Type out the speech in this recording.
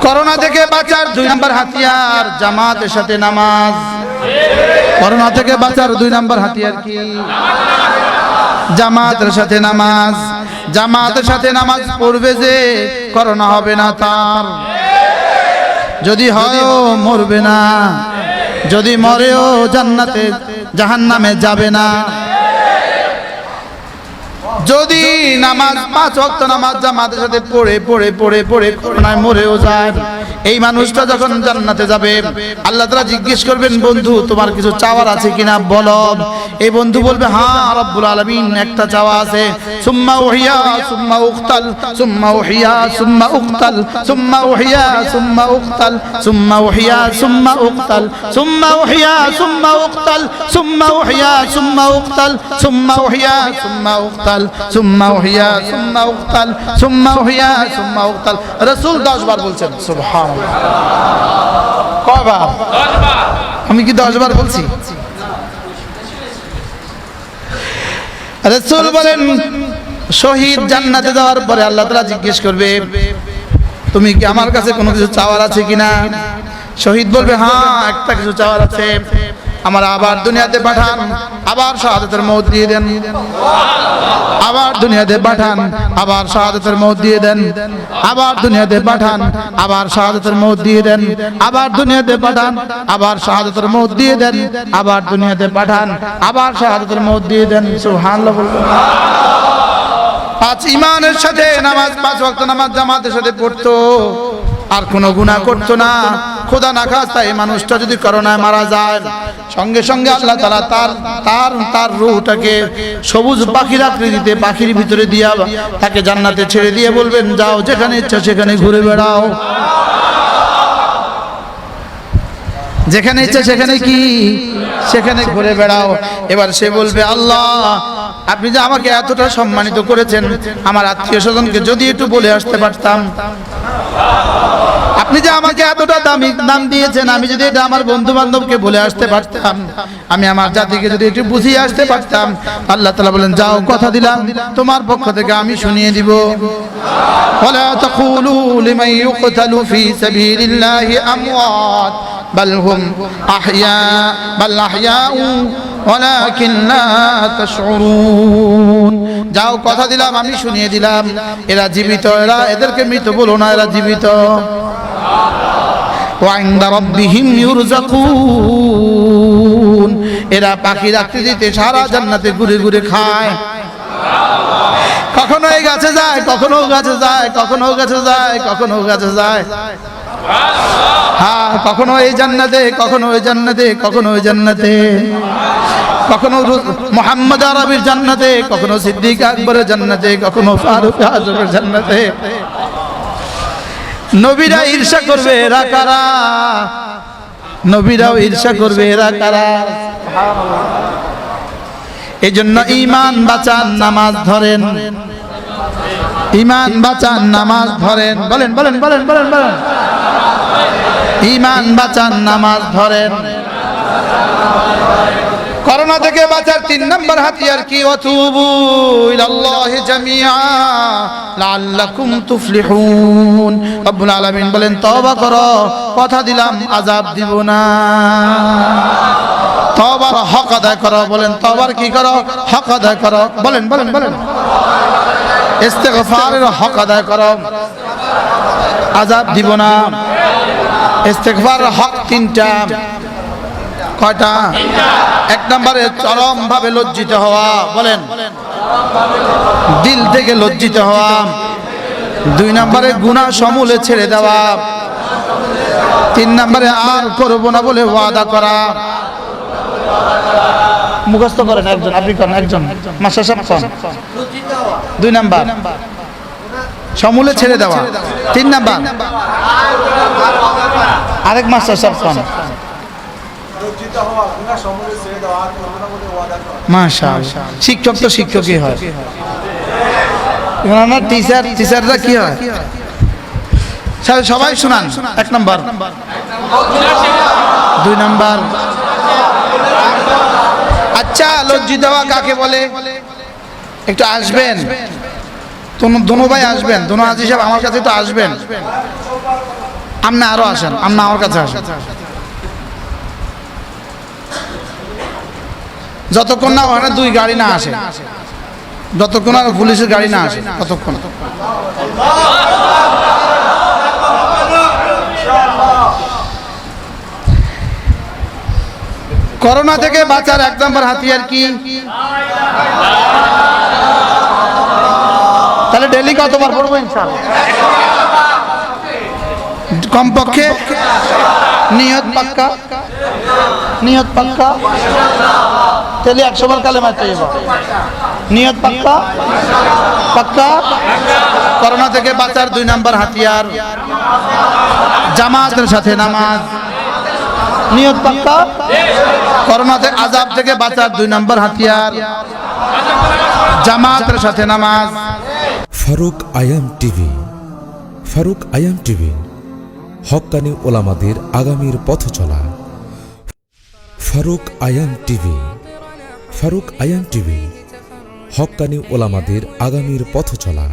Corona থেকে বাঁচার 2 নম্বর হাতিয়ার জামাতের সাথে নামাজ। করোনা থেকে বাঁচার 2 নম্বর হাতিয়ার কি? জামাতের সাথে নামাজ। জামাতের সাথে নামাজ পড়বে যে করোনা হবে না তার, যদি হয়ও মরবে না, যদি মরেও জান্নাতে জাহান্নামে যাবে না। যদি নামাজ 5 ওয়াক্ত নামাজ জামাতের সাথে পড়ে পড়ে পড়ে পড়ে করোনায় মরেও যায়, এই মানুষটা যখন জান্নাতে যাবে আল্লাহ তাআলা জিজ্ঞেস করবেন, বন্ধু তোমার কিছু চাওয়ার আছে কিনা বলো। এই বন্ধু বলবে, হ্যাঁ রব্বুল আলামিন একটা চাওয়া আছে। সুম্মা উহিয়া সুম্মা উক্তাল সুম্মা উহিয়া সুম্মা উক্তাল সুম্মা উহিয়া সুম্মা উক্তাল সুম্মা উহিয়া সুম্মা উক্তাল সুম্মা উহিয়া সুম্মা উক্তাল সুম্মা উহিয়া সুম্মা উক্তাল সুম্মা উহিয়া সুম্মা উক্তাল সুম্মা উহিয়া সুম্মা উক্তাল সুম্মা উহিয়া সুম্মা উক্তাল। রাসূল 10 বার বলছেন সুবহানাল্লাহ। কয়বার? 10 বার। আমি কি 10 বার বলছি? রাসূল বলেন, শহীদ জান্নাতে যাওয়ার পরে আল্লাহ তাআলা জিজ্ঞেস করবে, তুমি কি আমার কাছে কোনো কিছু চাওয়ার আছে কিনা? শহীদ বলবে, হ্যাঁ একটা কিছু চাওয়ার আছে, আমার আবার দুনিয়াতে পাঠান, আবার শাহাদাতের মওত দিয়ে দেন। আবার দুনিয়াতে পাঠান, আবার শাহাদাতের মওত দিয়ে দেন। আবার দুনিয়াতে পাঠান, আবার শাহাদাতের মওত দিয়ে দেন। আবার দুনিয়াতে পাঠান, আবার শাহাদাতের মওত দিয়ে দেন। আবার দুনিয়াতে পাঠান, আবার শাহাদাতের মওত দিয়ে দেন। সুবহানাল্লাহ বলবেন। 5 ঈমানের সাথে নামাজ, 5 ওয়াক্ত নামাজ জামাতের সাথে পড়তো, আর কোনো গুনাহ করতো না। খোদা না খাস্তা এই মানুষটা যদি করোনায় মারা যায়, সঙ্গে সঙ্গে আল্লাহ তাআলা তার রূহটাকে সবুজ পাখির আকৃতিতে পাখির ভিতরে দিয়া তাকে জান্নাতে ছেড়ে দিয়ে বলবেন, যাও যেখানে ইচ্ছা সেখানে ঘুরে বেড়াও। যেখানে ইচ্ছা সেখানে কি? সেখানে ঘুরে বেড়াও। এবার সে বলবে, আল্লাহ আপনি যে আমাকে এতটা সম্মানিত করেছেন, আমার আত্মীয় স্বজনকে যদি একটু বলে আসতে পারতাম। আপনি যে আমাকে এতটা দামি দাম দিয়েছেন, আমি যদি এটা আমার বন্ধু বান্ধবকে বলে আসতে পারতাম, আমি আমার জাতিকে যদি একটু বুঝিয়ে আসতে পারতাম। আল্লাহ তাআলা বলেন, যাও কথা দিলাম তোমার পক্ষ থেকে আমি শুনিয়ে দিব। ওয়ালা তাকুলু লিমান ইউকতালু ফি সাবিলিল্লাহি আমওয়াত বাল হুম আহইয়া বাল আহইয়াউ ওয়ালাকিন লা তাশউরুন। যাও কথা দিলাম আমি শুনিয়ে দিলাম, এরা জীবিত, এদেরকে মৃত বলো না, এরা জীবিত। ওয়াইন্দা রাব্বিহিম ইউরযাকুন, এরা পাখির আকৃতিতে সারা জান্নাতে ঘুরে ঘুরে খায়। কখনো এই গাছে যায়, কখনো গাছে যায়, কখনো গাছে যায়, কখনো গাছে যায়। হ্যাঁ, কখনো এই জান্নাতে, কখনো ওই জান্নাতে, কখনো ওই জান্নাতে, কখনো মুহাম্মদ আরবির জান্নাতে, কখনো সিদ্দিক আকবরের জান্নাতে, কখনো ফারুক আজমের জান্নাতে। নবীরা ঈর্ষা করবে, এরা কারা? নবীরাও ঈর্ষা করবে, এরা কারা? এই জন্য ঈমান বাঁচান, নামাজ ধরেন। ঈমান বাঁচান, নামাজ ধরেন। বলেন বলেন বলেন বলেন বলেন। ঈমান বাঁচান, নামাজ ধরেন। করোনা থেকে বাঁচার 3 নম্বর হাতিয়ার কি? ওয়াতুবু ইলাল্লাহি জামিআ লাআল্লাকুম তুফলিহুন। রব্বুল আলামিন বলেন, তওবা করো, কথা দিলাম আযাব দিব না। তওবার হক আদায় করো। বলেন, তওবার কি করো? হক আদায় করো। বলেন বলেন বলেন। ইস্তিগফারের হক আদায় করো, আযাব দিব না। ইস্তিগফারের হক 3টা। কয়টা? 1 নম্বরে চরম ভাবে লজ্জিত হওয়া। বলেন, দিল থেকে লজ্জিত হওয়া। 2 নম্বরে গুনাহ সমূলে ছেড়ে দেওয়া। 3 নম্বরে আর করব না বলে ওয়াদা করা। মুখস্থ করেন একজন, আপনি করেন একজন, মাস্টার সাহেব কোন? 2 নাম্বার সমূলে ছেড়ে দেওয়া। 3 নাম্বার আরেক মাস্টার সাহেব কোন? মাশাআল্লাহ। শিক্ষক তো শিক্ষকই হয়, টিচাররা কি হয়? সবাই শুনান। 1 নাম্বার, 2 নাম্বার। আচ্ছা, লজ্জিত হওয়া কাকে বলে? একটু আসবেন। দোনো ভাই আসবেন, দোনো হাজি সাহেব আমার কাছে তো আসবেন, আপনি আরো আসেন, আপনি আমার কাছে আসেন। যতক্ষণ না ওখানে 2 গাড়ি না আসে, যতক্ষণ না পুলিশের গাড়ি না আসে ততক্ষণ। করোনা থেকে বাঁচার 1 নম্বর হাতিয়ার কি? তাহলে ডেইলি কতবার পড়বো ইনশাআল্লাহ? কমপক্ষে নিয়ত পাক্কা, নিয়ত পাক্কা, তাহলে 100 বার কালেমা তৈয়বা, নিয়ত পাক্কা, পাক্কা। করোনা থেকে বাঁচার 2 নম্বর হাতিয়ার জামাতের সাথে নামাজ, নিয়ত পাক্কা। করোনা থেকে আযাব থেকে বাঁচার 2 নম্বর হাতিয়ার জামাতের সাথে নামাজ। ফারুক আয়াম টিভি, ফারুক আয়াম টিভি, হক্কানি ওলামাদের আগামীর পথ চলা। ফারুক আয়াম টিভি, ফারুক আয়াম টিভি, হক্কানি ওলামাদের আগামীর পথ চলা।